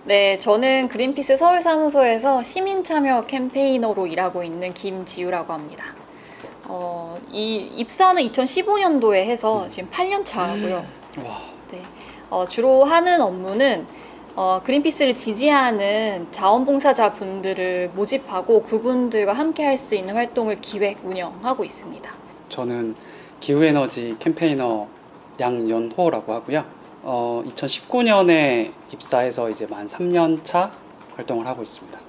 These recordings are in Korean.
네, 저는 그린피스 서울사무소에서 시민참여 캠페이너로 일하고 있는 김지우라고 합니다. 이 입사는 2015년도에 해서 지금 8년 차고요. 와, 네, 주로 하는 업무는 그린피스를 지지하는 자원봉사자 분들을 모집하고 그분들과 함께 할 수 있는 활동을 기획, 운영하고 있습니다. 저는 기후에너지 캠페이너 양연호라고 하고요. 2019년에 입사해서 이제 만 3년 차 활동을 하고 있습니다.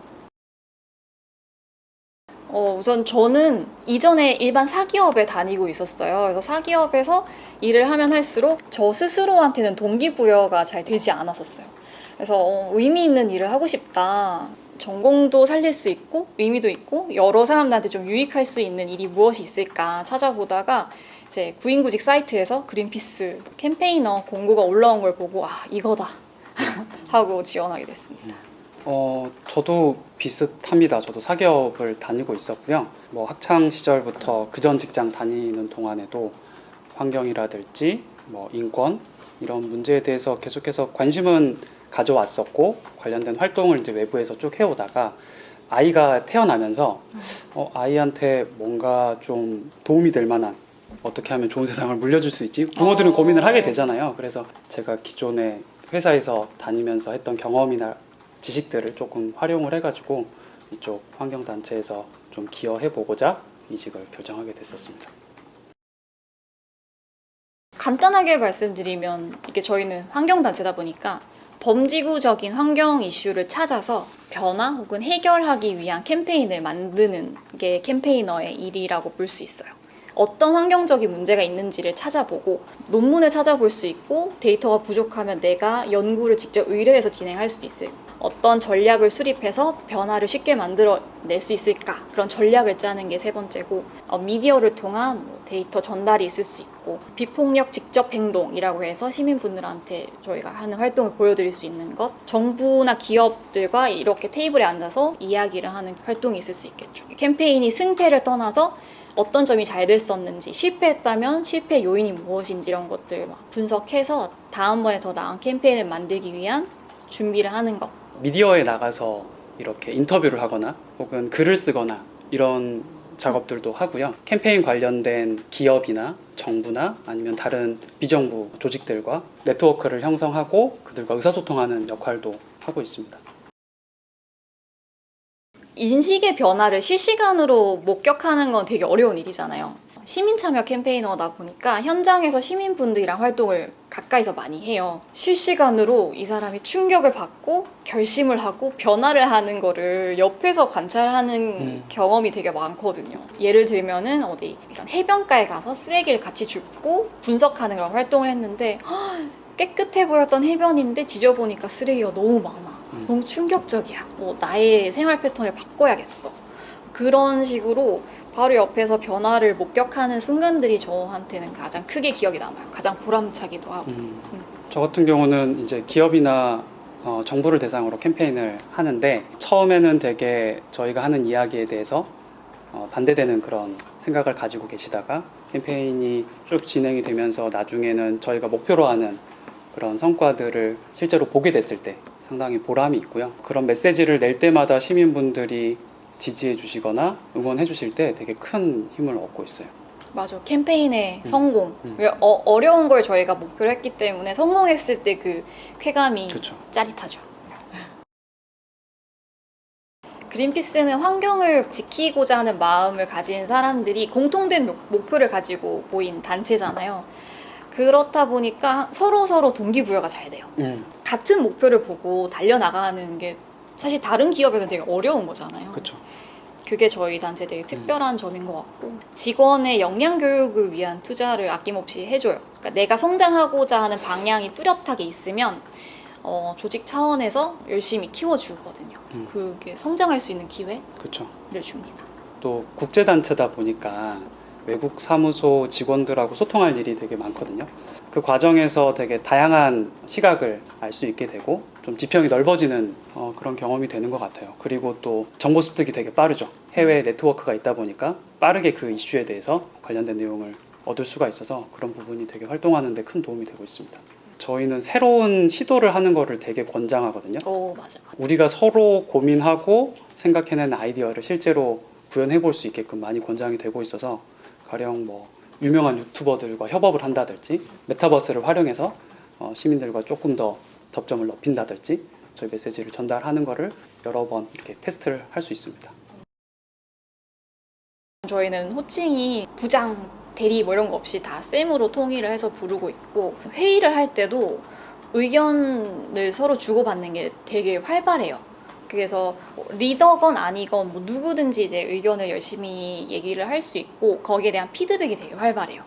우선 저는 이전에 일반 사기업에 다니고 있었어요. 그래서 사기업에서 일을 하면 할수록 저 스스로한테는 동기부여가 잘 되지 않았었어요. 그래서 의미 있는 일을 하고 싶다. 전공도 살릴 수 있고 의미도 있고 여러 사람들한테 좀 유익할 수 있는 일이 무엇이 있을까 찾아보다가 이제 구인구직 사이트에서 그린피스 캠페이너 공고가 올라온 걸 보고 이거다 하고 지원하게 됐습니다. 저도 비슷합니다. 저도 사기업을 다니고 있었고요. 뭐 학창 시절부터 그전 직장 다니는 동안에도 환경이라든지 뭐 인권 이런 문제에 대해서 계속해서 관심은 가져왔었고 관련된 활동을 이제 외부에서 쭉 해오다가 아이가 태어나면서 아이한테 뭔가 좀 도움이 될 만한 어떻게 하면 좋은 세상을 물려줄 수 있지? 부모들은 고민을 하게 되잖아요. 그래서 제가 기존에 회사에서 다니면서 했던 경험이나 지식들을 조금 활용을 해가지고 이쪽 환경단체에서 좀 기여해보고자 이직을 결정하게 됐었습니다. 간단하게 말씀드리면 이게 저희는 환경단체다 보니까 범지구적인 환경 이슈를 찾아서 변화 혹은 해결하기 위한 캠페인을 만드는 게 캠페이너의 일이라고 볼 수 있어요. 어떤 환경적인 문제가 있는지를 찾아보고 논문을 찾아볼 수 있고 데이터가 부족하면 내가 연구를 직접 의뢰해서 진행할 수도 있어요. 어떤 전략을 수립해서 변화를 쉽게 만들어낼 수 있을까? 그런 전략을 짜는 게 세 번째고 미디어를 통한 데이터 전달이 있을 수 있고 비폭력 직접 행동이라고 해서 시민분들한테 저희가 하는 활동을 보여드릴 수 있는 것 정부나 기업들과 이렇게 테이블에 앉아서 이야기를 하는 활동이 있을 수 있겠죠. 캠페인이 승패를 떠나서 어떤 점이 잘 됐었는지 실패했다면 실패 요인이 무엇인지 이런 것들 막 분석해서 다음번에 더 나은 캠페인을 만들기 위한 준비를 하는 것. 미디어에 나가서 이렇게 인터뷰를 하거나 혹은 글을 쓰거나 이런 작업들도 하고요. 캠페인 관련된 기업이나 정부나 아니면 다른 비정부 조직들과 네트워크를 형성하고 그들과 의사소통하는 역할도 하고 있습니다. 인식의 변화를 실시간으로 목격하는 건 되게 어려운 일이잖아요. 시민참여 캠페이너다 보니까 현장에서 시민분들이랑 활동을 가까이서 많이 해요. 실시간으로 이 사람이 충격을 받고 결심을 하고 변화를 하는 거를 옆에서 관찰하는 경험이 되게 많거든요. 예를 들면은 어디 이런 해변가에 가서 쓰레기를 같이 줍고 분석하는 그런 활동을 했는데 깨끗해 보였던 해변인데 뒤져보니까 쓰레기가 너무 많아. 너무 충격적이야. 나의 생활 패턴을 바꿔야겠어. 그런 식으로 바로 옆에서 변화를 목격하는 순간들이 저한테는 가장 크게 기억에 남아요. 가장 보람차기도 하고. 저 같은 경우는 이제 기업이나 정부를 대상으로 캠페인을 하는데 처음에는 되게 저희가 하는 이야기에 대해서 반대되는 그런 생각을 가지고 계시다가 캠페인이 쭉 진행이 되면서 나중에는 저희가 목표로 하는 그런 성과들을 실제로 보게 됐을 때 상당히 보람이 있고요. 그런 메시지를 낼 때마다 시민분들이 지지해 주시거나 응원해 주실 때 되게 큰 힘을 얻고 있어요. 맞아. 캠페인의 성공. 어려운 걸 저희가 목표로 했기 때문에 성공했을 때 그 쾌감이 그렇죠. 짜릿하죠. 그린피스는 환경을 지키고자 하는 마음을 가진 사람들이 공통된 목표를 가지고 모인 단체잖아요. 그렇다 보니까 서로 동기부여가 잘 돼요. 같은 목표를 보고 달려나가는 게 사실 다른 기업에서는 되게 어려운 거잖아요. 그렇죠. 그게 저희 단체 되게 특별한 점인 것 같고 직원의 역량 교육을 위한 투자를 아낌없이 해줘요. 그러니까 내가 성장하고자 하는 방향이 뚜렷하게 있으면 조직 차원에서 열심히 키워주거든요. 그게 성장할 수 있는 기회를 그렇죠. 줍니다. 또 국제단체다 보니까 외국 사무소 직원들하고 소통할 일이 되게 많거든요. 그 과정에서 되게 다양한 시각을 알 수 있게 되고 좀 지평이 넓어지는 그런 경험이 되는 것 같아요. 그리고 또 정보 습득이 되게 빠르죠. 해외 네트워크가 있다 보니까 빠르게 그 이슈에 대해서 관련된 내용을 얻을 수가 있어서 그런 부분이 되게 활동하는 데 큰 도움이 되고 있습니다. 저희는 새로운 시도를 하는 거를 되게 권장하거든요. 오, 맞아. 우리가 서로 고민하고 생각해낸 아이디어를 실제로 구현해 볼 수 있게끔 많이 권장이 되고 있어서 가령 뭐 유명한 유튜버들과 협업을 한다든지 메타버스를 활용해서 시민들과 조금 더 접점을 높인다든지 저희 메시지를 전달하는 거를 여러 번 이렇게 테스트를 할 수 있습니다. 저희는 호칭이 부장, 대리 뭐 이런 거 없이 다 쌤으로 통일을 해서 부르고 있고 회의를 할 때도 의견을 서로 주고받는 게 되게 활발해요. 그래서 리더건 아니건 뭐 누구든지 이제 의견을 열심히 얘기를 할 수 있고 거기에 대한 피드백이 되게 활발해요.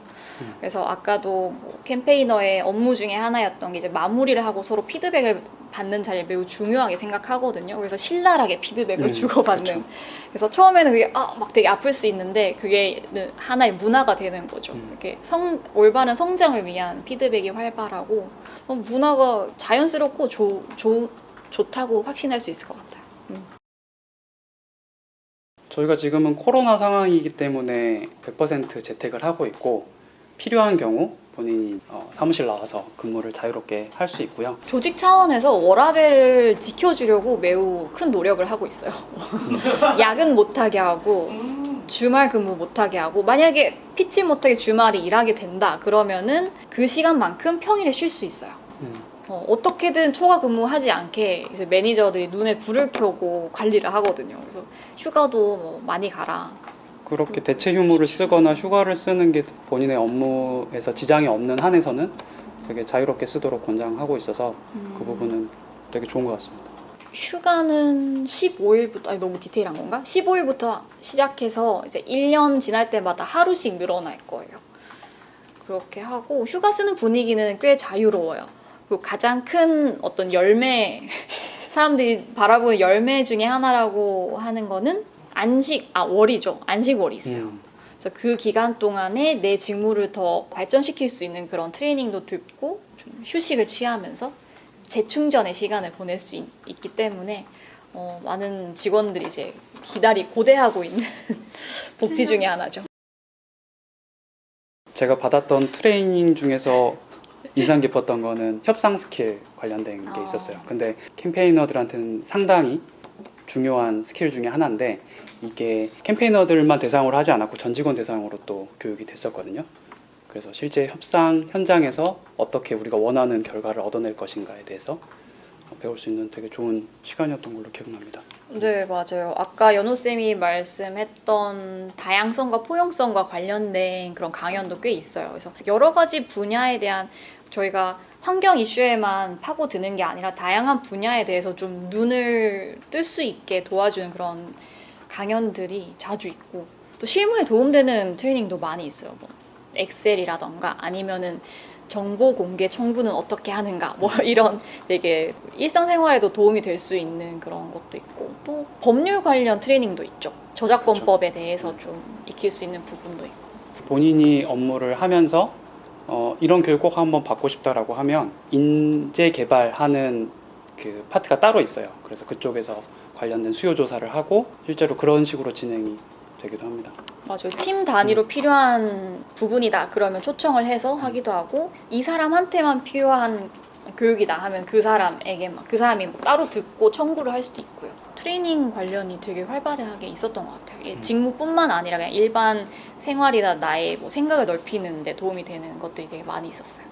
그래서 아까도 뭐 캠페이너의 업무 중에 하나였던 게 이제 마무리를 하고 서로 피드백을 받는 자리를 매우 중요하게 생각하거든요. 그래서 신랄하게 피드백을 주고받는. 그렇죠. 그래서 처음에는 그게 막 되게 아플 수 있는데 그게 하나의 문화가 되는 거죠. 이렇게 올바른 성장을 위한 피드백이 활발하고 문화가 자연스럽고 좋다고 확신할 수 있을 것 같아요. 저희가 지금은 코로나 상황이기 때문에 100% 재택을 하고 있고 필요한 경우 본인이 사무실 나와서 근무를 자유롭게 할 수 있고요. 조직 차원에서 워라밸을 지켜주려고 매우 큰 노력을 하고 있어요. 야근 못하게 하고 주말 근무 못하게 하고 만약에 피치 못하게 주말에 일하게 된다 그러면은 그 시간만큼 평일에 쉴 수 있어요. 어떻게든 초과 근무하지 않게 이제 매니저들이 눈에 불을 켜고 관리를 하거든요. 그래서 휴가도 뭐 많이 가라. 그렇게 대체 휴무를 쓰거나 휴가를 쓰는 게 본인의 업무에서 지장이 없는 한에서는 되게 자유롭게 쓰도록 권장하고 있어서 그 부분은 되게 좋은 것 같습니다. 휴가는 15일부터, 아니 너무 디테일한 건가? 15일부터 시작해서 이제 1년 지날 때마다 하루씩 늘어날 거예요. 그렇게 하고 휴가 쓰는 분위기는 꽤 자유로워요. 그리고 가장 큰 어떤 열매, 사람들이 바라보는 열매 중에 하나라고 하는 거는 월이죠. 안식월이 있어요. 그래서 그 기간 동안에 내 직무를 더 발전시킬 수 있는 그런 트레이닝도 듣고 좀 휴식을 취하면서 재충전의 시간을 보낼 수 있기 때문에 많은 직원들이 이제 고대하고 있는 복지 중에 하나죠. 제가 받았던 트레이닝 중에서 인상 깊었던 거는 협상 스킬 관련된 게 있었어요. 근데 캠페이너들한테는 상당히 중요한 스킬 중에 하나인데 이게 캠페이너들만 대상으로 하지 않았고 전 직원 대상으로 또 교육이 됐었거든요. 그래서 실제 협상 현장에서 어떻게 우리가 원하는 결과를 얻어낼 것인가에 대해서 배울 수 있는 되게 좋은 시간이었던 걸로 기억납니다. 네, 맞아요. 아까 연호쌤이 말씀했던 다양성과 포용성과 관련된 그런 강연도 꽤 있어요. 그래서 여러 가지 분야에 대한 저희가 환경 이슈에만 파고드는 게 아니라 다양한 분야에 대해서 좀 눈을 뜰 수 있게 도와주는 그런 강연들이 자주 있고 또 실무에 도움되는 트레이닝도 많이 있어요. 뭐 엑셀이라던가 아니면은 정보 공개 청구는 어떻게 하는가 뭐 이런 되게 일상생활에도 도움이 될 수 있는 그런 것도 있고 또 법률 관련 트레이닝도 있죠. 저작권법에 대해서 좀 익힐 수 있는 부분도 있고 본인이 업무를 하면서 이런 교육 꼭 한번 받고 싶다라고 하면 인재 개발하는 그 파트가 따로 있어요. 그래서 그쪽에서 관련된 수요 조사를 하고 실제로 그런 식으로 진행이 되기도 합니다. 맞아요. 팀 단위로 필요한 부분이다 그러면 초청을 해서 하기도 하고 이 사람한테만 필요한 교육이다 하면 그 사람이 뭐 따로 듣고 청구를 할 수도 있고요. 트레이닝 관련이 되게 활발하게 있었던 것 같아요. 직무뿐만 아니라 그냥 일반 생활이나 나의 뭐 생각을 넓히는 데 도움이 되는 것들이 되게 많이 있었어요.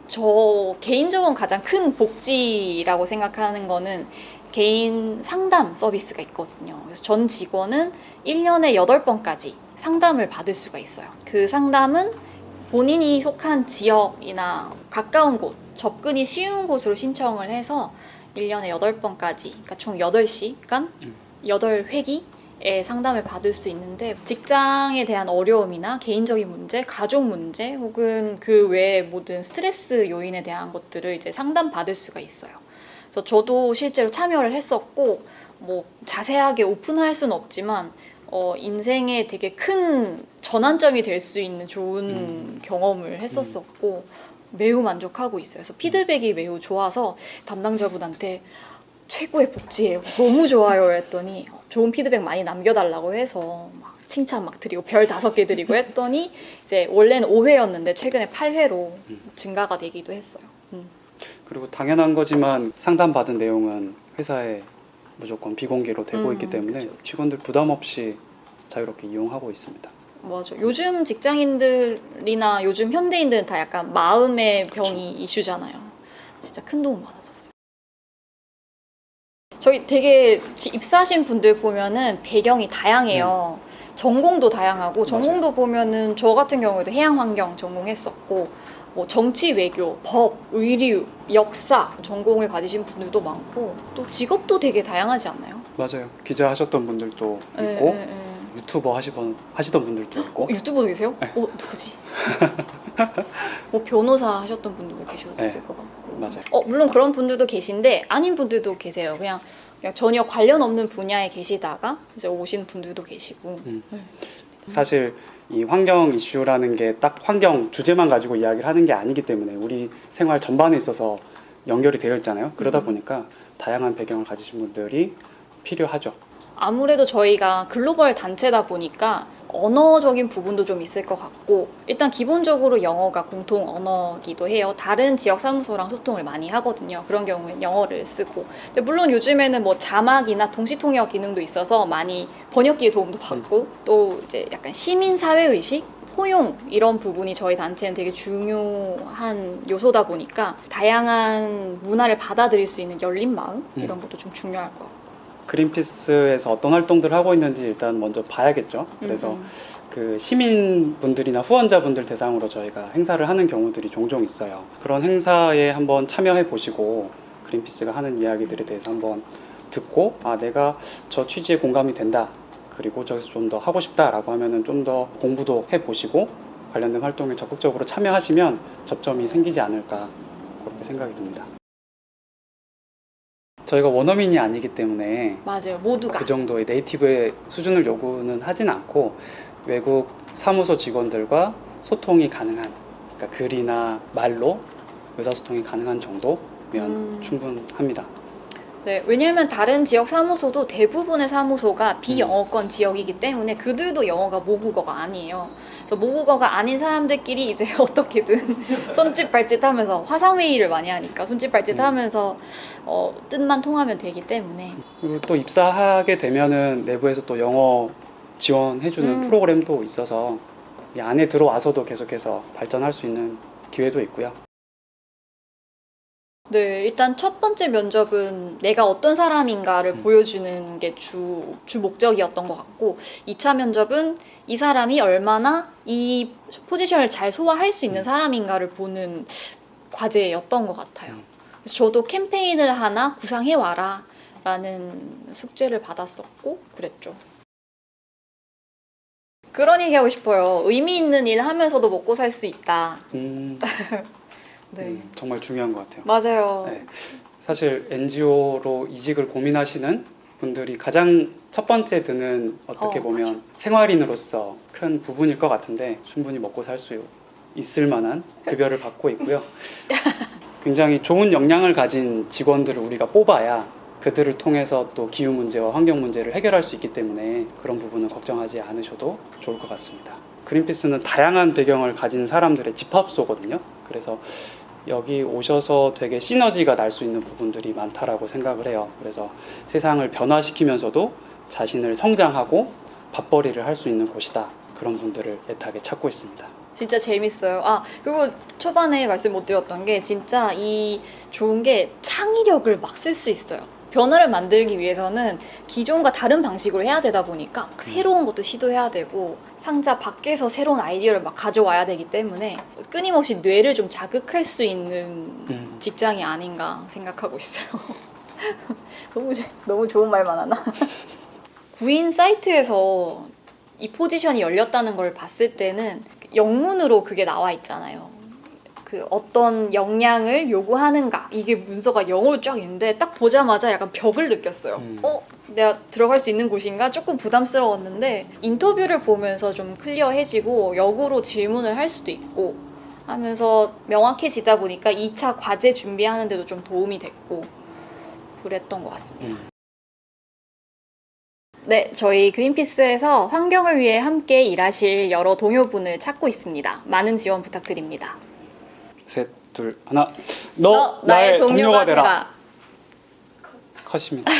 저 개인적으로 가장 큰 복지라고 생각하는 거는 개인 상담 서비스가 있거든요. 그래서 전 직원은 1년에 8번까지 상담을 받을 수가 있어요. 그 상담은 본인이 속한 지역이나 가까운 곳, 접근이 쉬운 곳으로 신청을 해서 1년에 8번까지, 그러니까 총 8시간, 8회기의 상담을 받을 수 있는데 직장에 대한 어려움이나 개인적인 문제, 가족 문제 혹은 그 외의 모든 스트레스 요인에 대한 것들을 이제 상담받을 수가 있어요. 그래서 저도 실제로 참여를 했었고 뭐 자세하게 오픈할 수는 없지만 인생에 되게 큰 전환점이 될 수 있는 좋은 경험을 했었었고 매우 만족하고 있어요. 그래서 피드백이 매우 좋아서 담당자분한테 최고의 복지예요. 너무 좋아요. 했더니 좋은 피드백 많이 남겨달라고 해서 막 칭찬 막 드리고 별 5개 드리고 했더니 이제 원래는 5회였는데 최근에 8회로 증가가 되기도 했어요. 그리고 당연한 거지만 상담받은 내용은 회사에 무조건 비공개로 되고 있기 때문에 그렇죠. 직원들 부담 없이 자유롭게 이용하고 있습니다. 맞아. 요즘 직장인들이나 요즘 현대인들은 다 약간 마음의 병이 이슈잖아요. 진짜 큰 도움 받았었어요. 저희 되게 입사하신 분들 보면은 배경이 다양해요. 전공도 다양하고 전공도 보면은 저 같은 경우에도 해양환경 전공했었고 뭐 정치, 외교, 법, 의류, 역사 전공을 가지신 분들도 많고 또 직업도 되게 다양하지 않나요? 맞아요. 기자 하셨던 분들도 있고 유튜버 하시던 분들도 있고 유튜버도 계세요? 네. 누구지? 뭐 변호사 하셨던 분들도 계셨을 네. 것 같고 맞아요. 물론 그런 분들도 계신데 아닌 분들도 계세요. 그냥 전혀 관련 없는 분야에 계시다가 이제 오신 분들도 계시고 네, 그렇습니다. 사실 이 환경 이슈라는 게 딱 환경 주제만 가지고 이야기를 하는 게 아니기 때문에 우리 생활 전반에 있어서 연결이 되어 있잖아요. 그러다 보니까 다양한 배경을 가지신 분들이 필요하죠. 아무래도 저희가 글로벌 단체다 보니까 언어적인 부분도 좀 있을 것 같고 일단 기본적으로 영어가 공통 언어기도 해요. 다른 지역 사무소랑 소통을 많이 하거든요. 그런 경우엔 영어를 쓰고 근데 물론 요즘에는 뭐 자막이나 동시통역 기능도 있어서 많이 번역기의 도움도 받고 또 이제 약간 시민사회의식 포용 이런 부분이 저희 단체는 되게 중요한 요소다 보니까 다양한 문화를 받아들일 수 있는 열린 마음 이런 것도 좀 중요할 것 같고 그린피스에서 어떤 활동들을 하고 있는지 일단 먼저 봐야겠죠. 그래서 그 시민분들이나 후원자분들 대상으로 저희가 행사를 하는 경우들이 종종 있어요. 그런 행사에 한번 참여해 보시고 그린피스가 하는 이야기들에 대해서 한번 듣고 내가 저 취지에 공감이 된다. 그리고 저기서 좀 더 하고 싶다라고 하면은 좀 더 공부도 해 보시고 관련된 활동에 적극적으로 참여하시면 접점이 생기지 않을까 그렇게 생각이 듭니다. 저희가 원어민이 아니기 때문에 맞아요. 모두가 그 정도의 네이티브의 수준을 요구는 하진 않고 외국 사무소 직원들과 소통이 가능한 그러니까 글이나 말로 의사소통이 가능한 정도면 충분합니다. 네, 왜냐하면 다른 지역 사무소도 대부분의 사무소가 비영어권 지역이기 때문에 그들도 영어가 모국어가 아니에요. 그래서 모국어가 아닌 사람들끼리 이제 어떻게든 손짓 발짓 하면서 화상회의를 많이 하니까 손짓 발짓 하면서 뜻만 통하면 되기 때문에 그리고 또 입사하게 되면은 내부에서 또 영어 지원해주는 프로그램도 있어서 이 안에 들어와서도 계속해서 발전할 수 있는 기회도 있고요. 네, 일단 첫 번째 면접은 내가 어떤 사람인가를 보여주는 게 주 목적이었던 것 같고 2차 면접은 이 사람이 얼마나 이 포지션을 잘 소화할 수 있는 사람인가를 보는 과제였던 것 같아요. 그래서 저도 캠페인을 하나 구상해와라 라는 숙제를 받았었고 그랬죠. 그런 얘기 하고 싶어요. 의미 있는 일 하면서도 먹고 살 수 있다. 네. 정말 중요한 것 같아요. 맞아요. 네. 사실 NGO로 이직을 고민하시는 분들이 가장 첫 번째 드는 어떻게 보면 맞아. 생활인으로서 큰 부분일 것 같은데 충분히 먹고 살 수 있을 만한 급여를 받고 있고요. 굉장히 좋은 역량을 가진 직원들을 우리가 뽑아야 그들을 통해서 또 기후 문제와 환경 문제를 해결할 수 있기 때문에 그런 부분은 걱정하지 않으셔도 좋을 것 같습니다. 그린피스는 다양한 배경을 가진 사람들의 집합소거든요. 그래서 여기 오셔서 되게 시너지가 날 수 있는 부분들이 많다라고 생각을 해요. 그래서 세상을 변화시키면서도 자신을 성장하고 밥벌이를 할 수 있는 곳이다. 그런 분들을 애타게 찾고 있습니다. 진짜 재밌어요. 그리고 초반에 말씀 못 드렸던 게 진짜 이 좋은 게 창의력을 막 쓸 수 있어요. 변화를 만들기 위해서는 기존과 다른 방식으로 해야 되다 보니까 새로운 것도 시도해야 되고 상자 밖에서 새로운 아이디어를 막 가져와야 되기 때문에 끊임없이 뇌를 좀 자극할 수 있는 직장이 아닌가 생각하고 있어요. 너무 좋은 말만 하나? 구인 사이트에서 이 포지션이 열렸다는 걸 봤을 때는 영문으로 그게 나와 있잖아요. 그 어떤 역량을 요구하는가 이게 문서가 영어로 쫙 있는데 딱 보자마자 약간 벽을 느꼈어요. 내가 들어갈 수 있는 곳인가? 조금 부담스러웠는데 인터뷰를 보면서 좀 클리어해지고 역으로 질문을 할 수도 있고 하면서 명확해지다 보니까 2차 과제 준비하는 데도 좀 도움이 됐고 그랬던 것 같습니다. 네, 저희 그린피스에서 환경을 위해 함께 일하실 여러 동료분을 찾고 있습니다. 많은 지원 부탁드립니다. 셋, 둘, 하나. 너 나의 동료가 되라. 컷입니다.